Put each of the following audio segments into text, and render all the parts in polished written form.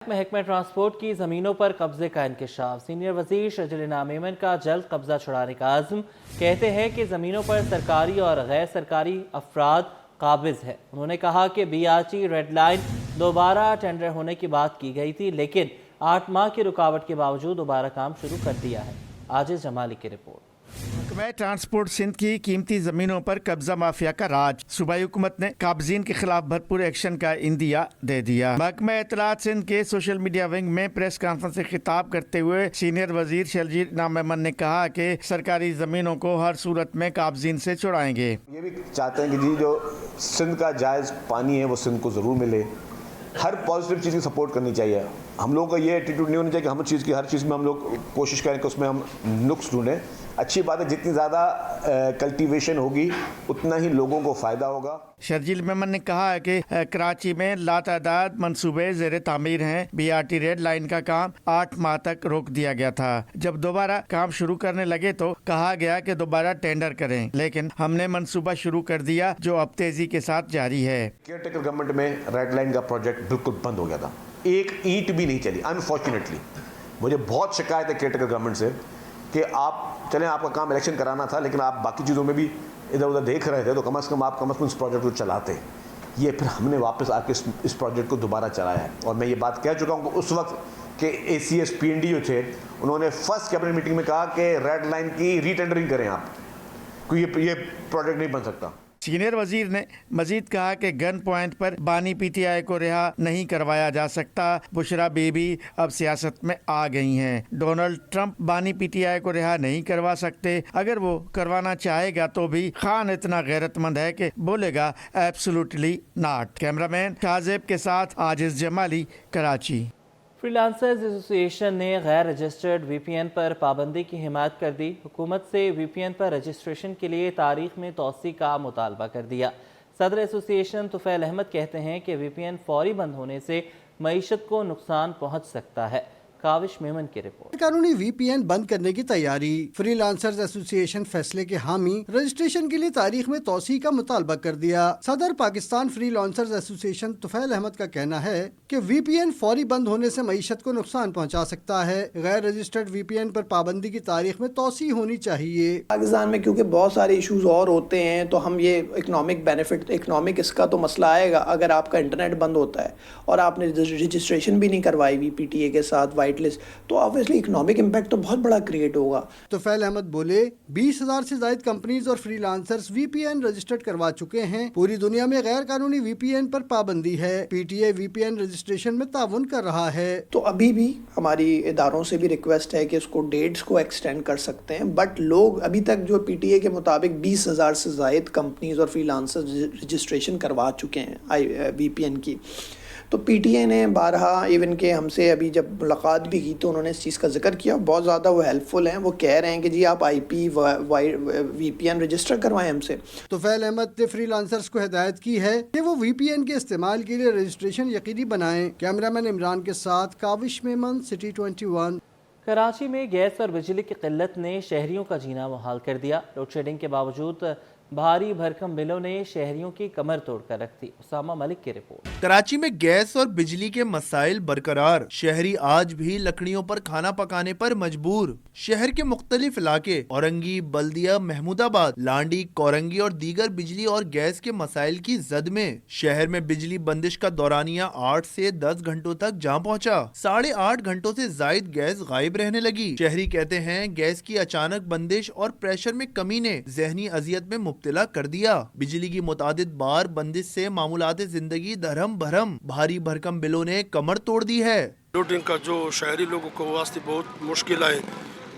محکمہ ٹرانسپورٹ کی زمینوں پر قبضے کا انکشاف۔ سینئر وزیر شرجیل انعام میمن کا جلد قبضہ چھڑانے کا عزم۔ کہتے ہیں کہ زمینوں پر سرکاری اور غیر سرکاری افراد قابض ہے۔ انہوں نے کہا کہ BRT ریڈ لائن دوبارہ ٹینڈر ہونے کی بات کی گئی تھی، لیکن 8 ماہ کی رکاوٹ کے باوجود دوبارہ کام شروع کر دیا ہے۔ عاجز جمالی کی رپورٹ۔ محکمہ ٹرانسپورٹ سندھ کی قیمتی زمینوں پر قبضہ مافیا کا راج۔ صوبائی حکومت نے قابضین کے خلاف بھرپور ایکشن کا عندیہ دے دیا۔ محکمہ اطلاعات سندھ کے سوشل میڈیا ونگ میں پریس کانفرنس سے خطاب کرتے ہوئے سینئر وزیر شرجیل انعام میمن نے کہا کہ سرکاری زمینوں کو ہر صورت میں قابضین سے چھڑائیں گے۔ یہ بھی چاہتے ہیں کہ جو سندھ کا جائز پانی ہے وہ سندھ کو ضرور ملے۔ ہر پازیٹیو چیز کی سپورٹ کرنی چاہیے۔ ہم لوگوں کا یہ ایٹیٹیوڈ نہیں ہونا چاہیے کہ ہر چیز میں ہم لوگ کوشش کریں کہ اس میں ہم نقص ڈھونڈیں۔ اچھی بات ہے، جتنی زیادہ کلٹیویشن ہوگی اتنا ہی لوگوں کو فائدہ ہوگا۔ شرجیل میمن نے کہا کہ کراچی میں لاتعداد منصوبے زیر تعمیر ہیں۔ BRT ریڈ لائن کا کام 8 ماہ تک روک دیا گیا تھا۔ جب دوبارہ کام شروع کرنے لگے تو کہا گیا کہ دوبارہ ٹینڈر کریں، لیکن ہم نے منصوبہ شروع کر دیا جو اب تیزی کے ساتھ جاری ہے۔ کیئر ٹیکر گورنمنٹ میں ریڈ لائن کا پروجیکٹ بالکل بند ہو گیا تھا، ایک اینٹ بھی نہیں چلی۔ انفارچونیٹلی مجھے بہت شکایت ہے کیئر ٹیکر گورنمنٹ سے کہ آپ کا کام الیکشن کرانا تھا، لیکن آپ باقی چیزوں میں بھی ادھر ادھر دیکھ رہے تھے، تو کم از کم اس پروجیکٹ کو چلاتے۔ یہ پھر ہم نے واپس آ کے اس پروجیکٹ کو دوبارہ چلایا ہے، اور میں یہ بات کہہ چکا ہوں کہ اس وقت کہ ACS PND جو تھے انہوں نے فرسٹ کیبنٹ میٹنگ میں کہا کہ ریڈ لائن کی ری ٹینڈرنگ کریں آپ، کیونکہ یہ پروجیکٹ نہیں بن سکتا۔ سینئر وزیر نے مزید کہا کہ گن پوائنٹ پر بانی PTI کو رہا نہیں کروایا جا سکتا۔ بشرا بی بی اب سیاست میں آ گئی ہیں۔ ڈونلڈ ٹرمپ بانی PTI کو رہا نہیں کروا سکتے۔ اگر وہ کروانا چاہے گا تو بھی خان اتنا غیرت مند ہے کہ بولے گا ایبسولوٹلی ناٹ۔ کیمرہ مین شاہزیب کے ساتھ عاجز جمالی، کراچی۔ فری لانسرز ایسوسی ایشن نے غیر رجسٹرڈ VPN پر پابندی کی حمایت کر دی۔ حکومت سے VPN پر رجسٹریشن کے لیے تاریخ میں توسیع کا مطالبہ کر دیا۔ صدر ایسوسی ایشن طفیل احمد کہتے ہیں کہ VPN فوری بند ہونے سے معیشت کو نقصان پہنچ سکتا ہے۔ کاوش میمن کی رپورٹ۔ قانونی VPN بند کرنے کی تیاری۔ فری لانسرز ایسوسی ایشن فیصلے کے حامی رجسٹریشن کے لیے تاریخ میں توسیع کا مطالبہ کر دیا۔ صدر پاکستان فری لانسرز ایسوسی ایشن طفیل احمد کا کہنا ہے کہ VPN فوری بند ہونے سے معیشت کو نقصان پہنچا سکتا ہے۔ غیر رجسٹرڈ VPN پر پابندی کی تاریخ میں توسیع ہونی چاہیے۔ پاکستان میں کیونکہ بہت سارے ایشوز اور ہوتے ہیں تو ہم یہ اکنامک اس کا تو مسئلہ آئے گا اگر آپ کا انٹرنیٹ بند ہوتا ہے اور آپ نے رجسٹریشن بھی نہیں کروائی PTA کے ساتھ لسٹ، تو آبویسلی اکنامک امپیکٹ تو بہت بڑا کریٹ ہوگا۔ طفیل احمد بولے 20,000 سے زائد کمپنیز اور فری لانسرز VPN رجسٹرڈ کروا چکے ہیں۔ پوری دنیا میں غیر قانونی VPN پر پابندی ہے۔ PTA VPN رجسٹریشن میں تعاون کر رہا ہے۔ تو ابھی بھی ہماری اداروں سے بھی ریکویسٹ ہے کہ اس کو ڈیٹس کو ایکسٹینڈ کر سکتے ہیں، بٹ لوگ ابھی تک جو PTA کے مطابق 20,000 سے زائد کمپنیز اور فری لانسرز رجسٹریشن کروا چکے ہیں VPN کی۔ تو PTA نے بارہا ایون کہ ہم سے ابھی جب ملاقات بھی کی تو انہوں نے اس چیز کا ذکر کیا، بہت زیادہ وہ ہیلپ فل ہیں۔ وہ کہہ رہے ہیں کہ جی آپ IP VPN رجسٹر کروائیں ہم سے۔ طفیل احمد نے فری لانسرز کو ہدایت کی ہے کہ وہ VPN کے استعمال کے لیے رجسٹریشن یقینی بنائیں۔ کیمرہ مین عمران کے ساتھ کاوش میمن، سٹی 21۔ کراچی میں گیس اور بجلی کی قلت نے شہریوں کا جینا محال کر دیا۔ لوڈ شیڈنگ کے باوجود بھاری بھرکم بلوں نے شہریوں کی کمر توڑ کر رکھ دی۔ اسامہ ملک کی رپورٹ۔ کراچی میں گیس اور بجلی کے مسائل برقرار، شہری آج بھی لکڑیوں پر کھانا پکانے پر مجبور۔ شہر کے مختلف علاقے اورنگی، بلدیہ، محمود آباد، لانڈی، کورنگی اور دیگر بجلی اور گیس کے مسائل کی زد میں۔ شہر میں بجلی بندش کا دورانیہ 8 سے 10 گھنٹوں تک جا پہنچا۔ 8.5 گھنٹوں سے زائد گیس غائب رہنے لگی۔ شہری کہتے ہیں گیس کی اچانک بندش اور پریشر میں کمی نے ذہنی اذیت میں مبتلا کر دیا۔ بجلی کی متعدد بار بندش سے معمولات زندگی درہم بھرم، بھاری بھرکم بلوں نے کمر توڑ دی ہے۔ لوڈنگ کا جو شہری لوگوں کو واسطے بہت مشکل ہے،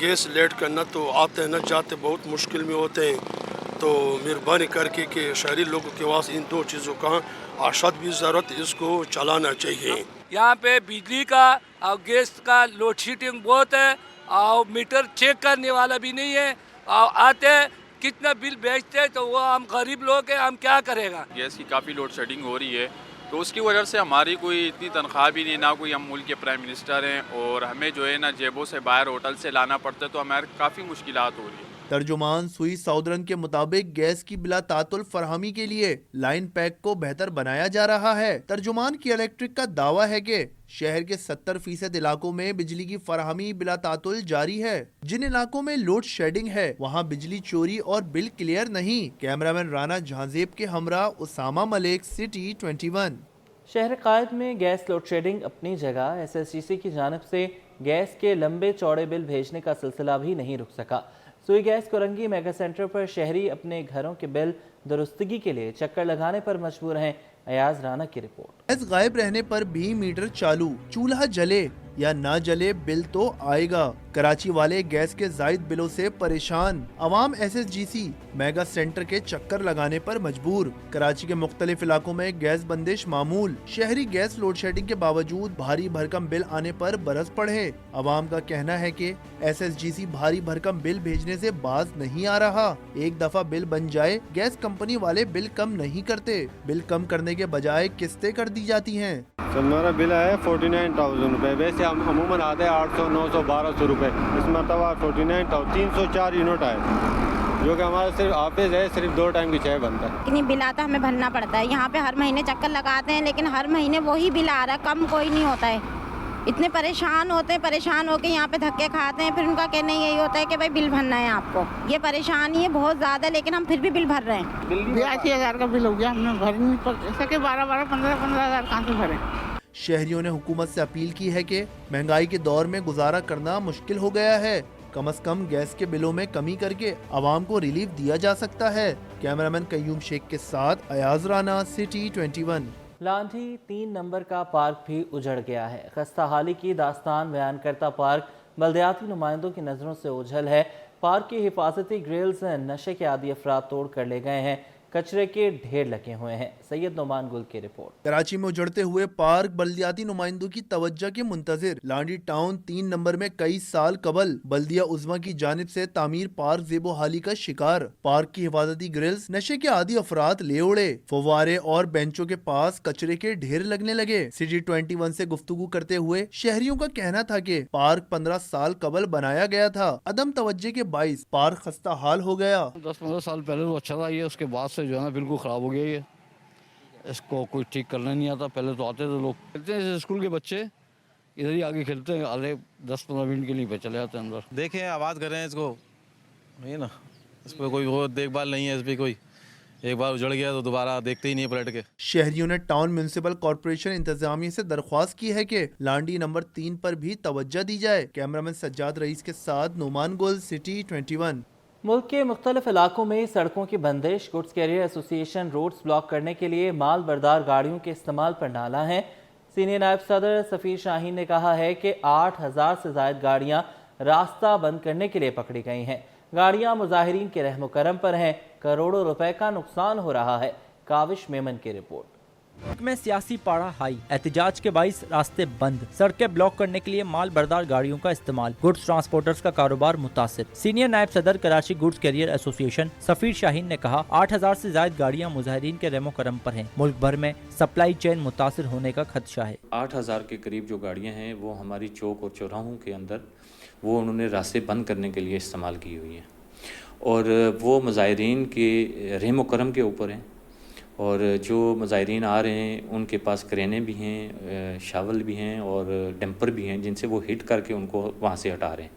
گیس لیٹ کرنا تو آتے نہ جاتے بہت مشکل میں ہوتے ہیں، تو مہربانی کر کے کہ شہری لوگوں کے واسطے ان دو چیزوں کا اشد بھی ضرورت، اس کو چلانا چاہیے۔ یہاں پہ بجلی کا اور گیس کا لوڈ شیڈنگ بہت ہے، اور میٹر چیک کرنے والا بھی نہیں ہے، اور آتے کتنا بل بیچتے تو وہ ہم غریب لوگ ہیں، ہم کیا کرے گا۔ گیس کی کافی لوڈ شیڈنگ ہو رہی ہے، تو اس کی وجہ سے ہماری کوئی اتنی تنخواہ بھی نہیں، نہ کوئی ہم ملک کے پرائم منسٹر ہیں، اور ہمیں جو ہے نا جیبوں سے باہر ہوٹل سے لانا پڑتا ہے، تو ہمارے کافی مشکلات ہو رہی ہیں۔ तर्जुमान सुई साउदर्न के मुताबिक गैस की बिला तातुल फरहमी के लिए लाइन पैक को बेहतर बनाया जा रहा है। तर्जुमान की इलेक्ट्रिक का दावा है कि शहर के 70% इलाकों में बिजली की फराहमी बिला तातुल जारी है। जिन इलाकों में लोड शेडिंग है वहाँ बिजली चोरी और बिल क्लियर नहीं। कैमरामैन राना जहांजेब के हमरा उसामा मलिक, सिटी 21। शहर कायद में गैस लोड शेडिंग अपनी जगह, SSGC की जानिब से गैस के लंबे चौड़े बिल भेजने का सिलसिला भी नहीं रुक सका। सुई गैस कोरंगी मेगा सेंटर पर शहरी अपने घरों के बिल दुरुस्तगी के लिए चक्कर लगाने पर मजबूर हैं। अयाज राना की रिपोर्ट। गैस गायब रहने पर भी मीटर चालू, चूल्हा जले या ना जले बिल तो आएगा। कराची वाले गैस के जायद बिलों से परेशान, अवाम SSGC मेगा सेंटर के चक्कर लगाने पर मजबूर। कराची के मुख्तलिफ इलाकों में गैस बंदिश मामूल। शहरी गैस लोड शेडिंग के बावजूद भारी भरकम बिल आने पर बरस पड़े। अवाम का कहना है कि SSGC भारी भरकम बिल भेजने से बाज नहीं आ रहा। एक दफा बिल बन जाए गैस कंपनी वाले बिल कम नहीं करते। बिल कम करने के बजाय किस्तें कर दी जाती हैं। हमारा बिल है 49,000 रुपये। वैसे हम अमूमन आते हैं 800, 900, 1200 रुपये। इस मरतबा 49,000 304 यूनिट आए, जो कि हमारा सिर्फ ऑफिस है, सिर्फ 2 टाइम की चाय बनता है। इतनी बिल आता हमें भरना पड़ता है। यहाँ पे हर महीने चक्कर लगाते हैं लेकिन हर महीने वही बिल आ रहा है, कम कोई नहीं होता है। इतने परेशान होते हैं, परेशान होकर यहाँ पे धक्के खाते हैं। फिर उनका कहना यही होता है कि भाई बिल भरना है आपको। ये परेशानी है बहुत ज़्यादा, लेकिन हम फिर भी बिल भर रहे हैं। 82,000 का बिल हो गया, हमने भर नहीं सके। 12-12, 15-15,000 कहाँ से भरें। शहरियों ने हुकूमत से अपील की है कि महंगाई के दौर में गुजारा करना मुश्किल हो गया है। कम से कम गैस के बिलों में कमी करके आवाम को रिलीफ दिया जा सकता है। कैमरामैन कयूम शेख के साथ अयाज राना, सिटी 21। लांढी 3 नंबर का पार्क भी उजड़ गया है। खस्ता हाली की दास्तान बयान करता पार्क बल्दियाती नुमाइंदों की नज़रों से ओझल है। पार्क की हिफाजती ग्रिल्स नशे के आदी अफराद तोड़ कर ले गए हैं। कचरे के ढेर लगे हुए हैं। सैयद नोमान गुल की रिपोर्ट। कराची में उजड़ते हुए पार्क बल्दियाती नुमाइंदों की तवज्जो के मुंतजिर। लांडी टाउन 3 नंबर में कई साल कबल बल्दिया उज़्मा की जानिब से तामीर पार्क ज़ेबो हाली का शिकार। पार्क की हिफाजती ग्रिल्स नशे के आदी अफराद ले उड़े। फव्वारे और बेंचों के पास कचरे के ढेर लगने लगे। सिटी 21 से गुफ्तगू करते हुए शहरियों का कहना था कि पार्क 15 साल कबल बनाया गया था। अदम तवज्जो के बाइस पार्क खस्ता हाल हो गया। 10-15 साल पहले तो अच्छा था, ये उसके बाद से जो है ना बिल्कुल ख़राब हो गया। ये इसको कोई ठीक करना नहीं आता। पहले तो आते थे लोग, खेलते हैं स्कूल के बच्चे इधर ही आगे खेलते हैं, आधे 10-15 मिनट के लिए चले जाते हैं अंदर। देखें आबाद कर रहे हैं इसको, है ना, इस पर कोई वो देखभाल नहीं है। इस पर कोई एक बार उजड़ गया तो दोबारा देखते ही नहीं है पलट के। शहरियों ने टाउन म्यूनिसिपल कॉर्पोरेशन इंतजामिया से दरख्वास्त की है कि लांडी नंबर 3 पर भी तवज्जो दी जाए। कैमरामैन सज्जाद रईस के साथ नोमान गुल, सिटी 21। मुल्क के मुख्तलिफ इलाकों में सड़कों की बंदिश। Goods carrier association roads block करने के लिए माल बरदार गाड़ियों के इस्तेमाल पर नाला है। सीनियर नायब सदर सफ़ीर शाहीन ने कहा है कि 8,000 से ज़ायद गाड़ियाँ रास्ता बंद करने के लिए पकड़ी गई हैं। गाड़ियाँ मुजाहिरीन के रहम करम पर हैं। करोड़ों रुपए का नुकसान हो रहा है। काविश मेमन की रिपोर्ट। मुल्क में सियासी पारा हाई, एहतजाज के बाइस रास्ते बंद, सड़कें ब्लॉक करने के लिए माल बरदार गाड़ियों का इस्तेमाल, गुड्स ट्रांसपोर्टर्स का कारोबार मुतासिर। सीनियर नायब सदर Karachi goods carrier association Safir Shaheen ने कहा 8,000 से ज्यादा गाड़ियां मुजाहिरीन के रेमो करम पर हैं। मुल्क भर में सप्लाई चेन मुतासिर होने का खदशा है। 8,000 के करीब जो गाड़ियाँ हैं वो हमारी चौक और चौराहों के अंदर वो उन्होंने रास्ते बंद करने के लिए इस्तेमाल की हुई हैं और वो मुजाहिरीन के रहम करम के ऊपर हैं। और जो मुजाहिरीन आ रहे हैं उनके पास क्रेनें भी हैं, शावल भी हैं और डंपर भी हैं जिनसे वो हिट करके उनको वहाँ से हटा रहे हैं।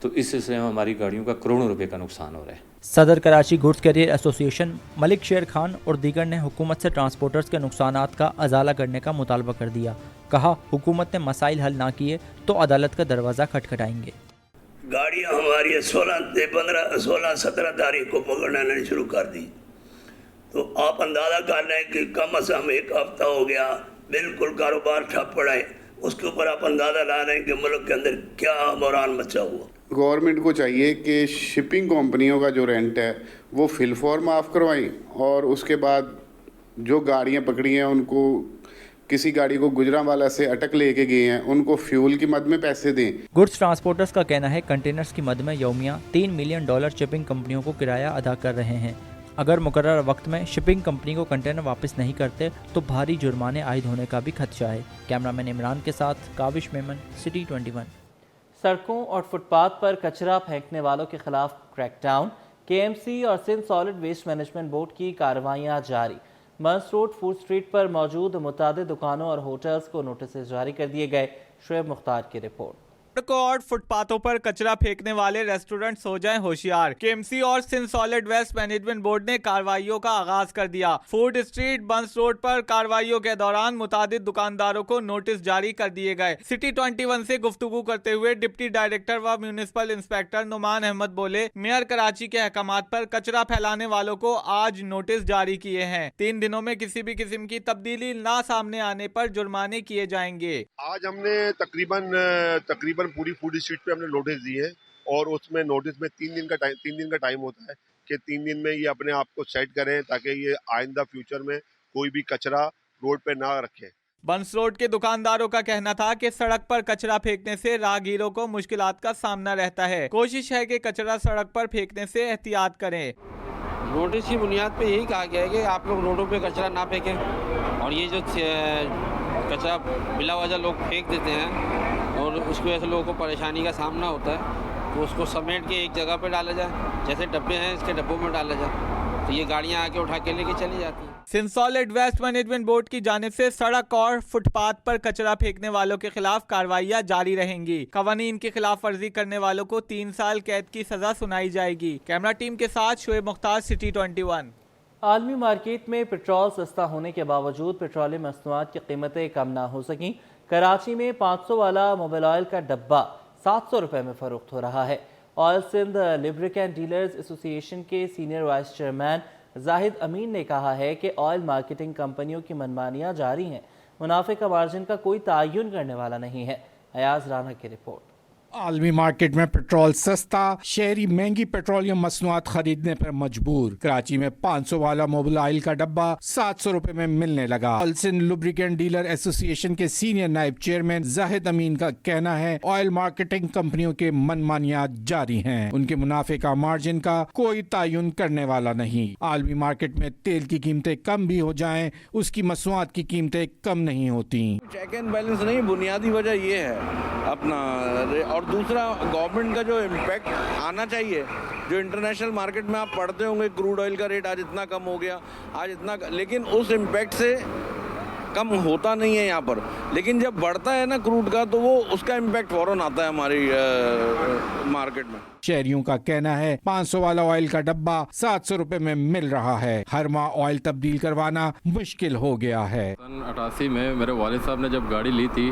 तो इस सिलसिले में हमारी गाड़ियों का करोड़ों रुपए का नुकसान हो रहा है। सदर Karachi goods carrier association Malik शेर खान और दीगर ने हुकूमत से ट्रांसपोर्टर्स के नुकसानात का अजाला करने का मुतालबा कर दिया। कहा हुकूमत ने मसाइल हल ना किए तो अदालत का दरवाज़ा खटखटाएंगे। गाड़ियाँ हमारी 16-17 तारीख को पकड़ना शुरू कर दी, तो आप अंदाज़ा कर लें कि कम से कम 1 हफ्ता हो गया, बिल्कुल कारोबार ठप पड़ा है। उसके ऊपर आप अंदाज़ा ला रहे हैं कि मुल्क के अंदर क्या बहरान मचा हुआ। गवर्नमेंट को चाहिए कि शिपिंग कंपनियों का जो रेंट है वो फिल फॉर माफ़ करवाएं और उसके बाद जो गाड़ियाँ पकड़ी हैं उनको, किसी गाड़ी को गुजरांवाला से अटक लेके गए हैं उनको फ्यूल की मद में पैसे दें। गुड्स ट्रांसपोर्टर्स का कहना है कंटेनर्स की मद में यौमिया $3 मिलियन शिपिंग कंपनियों को किराया अदा कर रहे हैं। अगर मुकर्रर वक्त में शिपिंग कंपनी को कंटेनर वापस नहीं करते तो भारी जुर्माने आयद होने का भी खदशा है। कैमरामैन इमरान के साथ काविश मेमन, सिटी 21। सड़कों और फुटपाथ पर कचरा फेंकने वालों के खिलाफ क्रैक डाउन, KMC और Sindh solid waste management board की कार्रवाइयां जारी। बंस रोड फूड स्ट्रीट पर मौजूद मुतादिद दुकानों और होटल्स को नोटिस जारी कर दिए गए। शुएब मुख्तार की रिपोर्ट। सड़कों और फुटपाथों पर कचरा फेंकने वाले रेस्टोरेंट्स हो जाएं होशियार। KMC और Sindh solid waste management board ने कार्रवाइयों का आगाज कर दिया। फूड स्ट्रीट बंस रोड पर कार्रवाइयों के दौरान मुतादिद दुकानदारों को नोटिस जारी कर दिए गए। सिटी 21 से गुफ्तगू करते हुए डिप्टी डायरेक्टर व म्यूनिसिपल इंस्पेक्टर नुमान अहमद बोले, मेयर कराची के अहकामात पर कचरा फैलाने वालों को आज नोटिस जारी किए हैं। 3 दिनों में किसी भी किस्म की तब्दीली ना सामने आने पर जुर्माने किए जाएंगे। आज हमने तकरीबन पूरी फूड स्ट्रीट पे हमने नोटिस दिए हैं और उसमें नोटिस में 3 दिन का टाइम होता है कि 3 दिन में ये अपने आप को सेट करें ताकि ये आइंदा फ्यूचर में कोई भी कचरा रोड पे ना रखें। बंस रोड के दुकानदारों का कहना था कि सड़क पर कचरा फेंकने से राहगीरों को मुश्किलात का सामना रहता है। कोशिश है कि कचरा सड़क पर फेंकने से एहतियात करें। नोटिस की बुनियाद पे यही कहा गया है कि आप लोग रोडों पे कचरा ना फेंकें और ये जो कचरा बिला वजह लोग फेंक देते हैं और उसकी वजह से लोगों को परेशानी का सामना होता है, तो उसको समेट के एक जगह पे डाला जाए। जैसे डब्बे हैं इसके डब्बों में डाला जाए तो ये गाड़ियां आके उठा के लेके चली जाती हैं। Sindh solid waste management board की जानिब से सड़क और फुटपाथ पर कचरा फेंकने वालों के खिलाफ कार्रवाइयां जारी रहेंगी। कवानीन की खिलाफ वर्जी करने वालों को 3 साल कैद की सजा सुनाई जाएगी। कैमरा टीम के साथ शुएब मुख्तार, सिटी 21। आलमी मार्केट में पेट्रोल सस्ता होने के बावजूद पेट्रोलियम मसनूआत की कीमतें कम ना हो सकीं। कराची में 500 वाला मोबिल ऑयल का डब्बा 700 रुपये में फरोख्त हो रहा है। Oil Sindh lubricant dealers association के senior vice chairman Zahid Amin ने कहा है कि ऑयल मार्केटिंग कंपनियों की मनमानियां जारी हैं। मुनाफे का मार्जिन का कोई तयन करने वाला नहीं है। अयाज राना की रिपोर्ट। आलमी मार्केट में पेट्रोल सस्ता, शहरी महंगी पेट्रोलियम मसनूआत खरीदने पर मजबूर। कराची में 500 वाला मोबिल ऑयल का डब्बा 700 रुपए में मिलने लगा। Oil Sindh lubricant dealer association के सीनियर नायब चेयरमैन जाहिद अमीन का कहना है, ऑयल मार्केटिंग कंपनियों के मनमानियां जारी हैं। उनके मुनाफे का मार्जिन का कोई तयन करने वाला नहीं। आलमी मार्केट में तेल की कीमतें कम भी हो जाएं, उसकी मसनूआत की कीमतें कम नहीं होती। चेक एंड बैलेंस नहीं, बुनियादी वजह ये है अपना, और दूसरा गवर्नमेंट का जो इम्पैक्ट आना चाहिए। जो इंटरनेशनल मार्केट में आप पढ़ते होंगे क्रूड ऑयल का रेट आज इतना कम हो गया, आज इतना, लेकिन उस इम्पैक्ट से कम होता नहीं है यहाँ पर। लेकिन जब बढ़ता है ना क्रूड का तो वो उसका इम्पैक्ट फौरन आता है हमारी मार्केट में। शहरियों का कहना है 500 वाला ऑयल का डब्बा 700 रुपए में मिल रहा है। हर माह ऑयल तब्दील करवाना मुश्किल हो गया है। सन 88 में मेरे वालिद साहब ने जब गाड़ी ली थी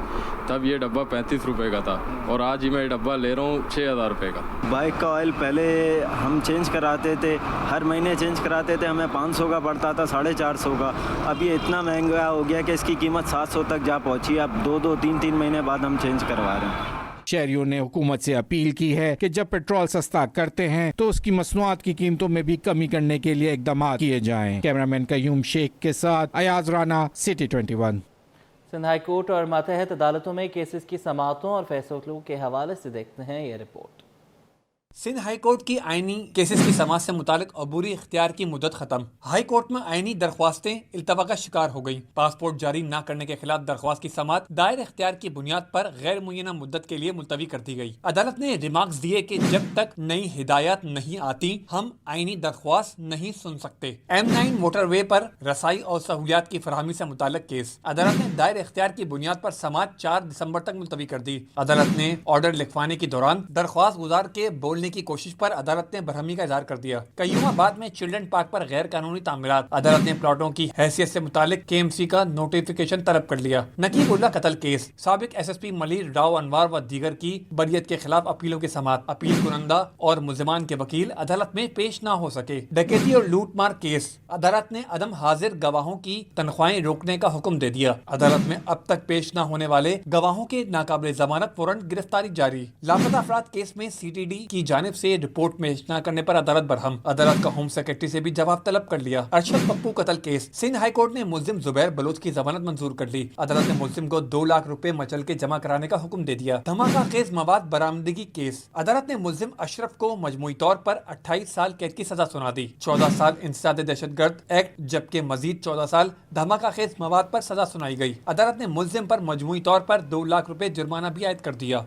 तब ये डब्बा 35 रुपए का था और आज ही मैं डब्बा ले रहा हूँ 6000 रुपए का। बाइक का ऑयल पहले हम चेंज कराते थे, हर महीने चेंज कराते थे, हमें 500 का पड़ता था, 450 का। अब ये इतना महंगा हो गया कि इसकी कीमत 700 तक जा पहुंची। अब 2-2, 3-3 महीने बाद हम चेंज करवा रहे हैं। शहरियों ने हुकूमत से अपील की है कि जब पेट्रोल सस्ता करते हैं तो उसकी मसनूआत की कीमतों में भी कमी करने के लिए इकदाम किए जाएं। कैमरामैन कयूम शेख के साथ Ayaz Rana, city 21। Sindh high court और मातहत अदालतों में केसेस की समाअतों और फैसलों के हवाले से देखते हैं ये रिपोर्ट। सिंध हाई कोर्ट की आइनी केसेस की समाअत से मुतालिक अबूरी इख्तियार की मुद्दत खत्म। हाई कोर्ट में आइनी दरख्वास्तें इल्तवा का शिकार हो गई। पासपोर्ट जारी न करने के खिलाफ दरख्वास्त की समाअत दायर इख्तियार की बुनियाद पर गैर मुय्यना मुद्दत के लिए मुलतवी कर दी गई। अदालत ने रिमार्क्स दिए कि जब तक नई हिदायत नहीं आती हम आइनी दरख्वास्त नहीं सुन सकते। M9 मोटरवे पर रसाई और सहूलियात की फरहमी से मुतालिक केस अदालत ने दायर इख्तियार की बुनियाद पर समाअत 4 दिसंबर तक मुलतवी कर दी। अदालत ने ऑर्डर लिखवाने के दौरान दरख्वास्त गुजार के बोलने की कोशिश पर अदालत ने बरहमी का इजहार कर दिया। कयूमाबाद में चिल्ड्रन पार्क पर गैर कानूनी तामीरात अदालत ने प्लॉटों की हैसियत से मुतालिक KMC का नोटिफिकेशन तलब कर लिया। नकीबुल्लाह कत्ल केस साबिक SSP मलिर राव अनवार व दीगर की बरियत के खिलाफ अपीलों के समाअत अपील कुनंदा और मुल्जिमान के वकील अदालत में पेश न हो सके। डकैती और लूटमार केस अदालत ने अदम हाजिर गवाहों की तनख्वाहें रोकने का हुक्म दे दिया। अदालत में अब तक पेश न होने वाले गवाहों के नाकाबिले जमानत फौरन गिरफ्तारी जारी। लापता अफराद केस में CTD की जानिब से रिपोर्ट पेश न करने पर अदालत बरहम। अदालत का होम सेक्रेटरी से भी जवाब तलब कर लिया। अरशद पप्पू कत्ल केस सिंध हाई कोर्ट ने मुल्जिम जुबैर बलोच की जमानत मंजूर कर ली। अदालत ने मुल्जिम को 2 लाख रुपए मचल के जमा कराने का हुक्म दे दिया। धमाका खेज मवाद बरामदगी केस अदालत ने मुल्जिम अशरफ को मजमूई तौर पर 28 साल कैद की सजा सुना दी। 14 साल इंसदाद दहशतगर्द एक्ट जबकि मजीद 14 साल धमाका खेज मवाद पर सजा सुनाई गई। अदालत ने मुल्जिम पर मजमूई तौर पर 2 लाख रुपए जुर्माना भी आयद कर दिया।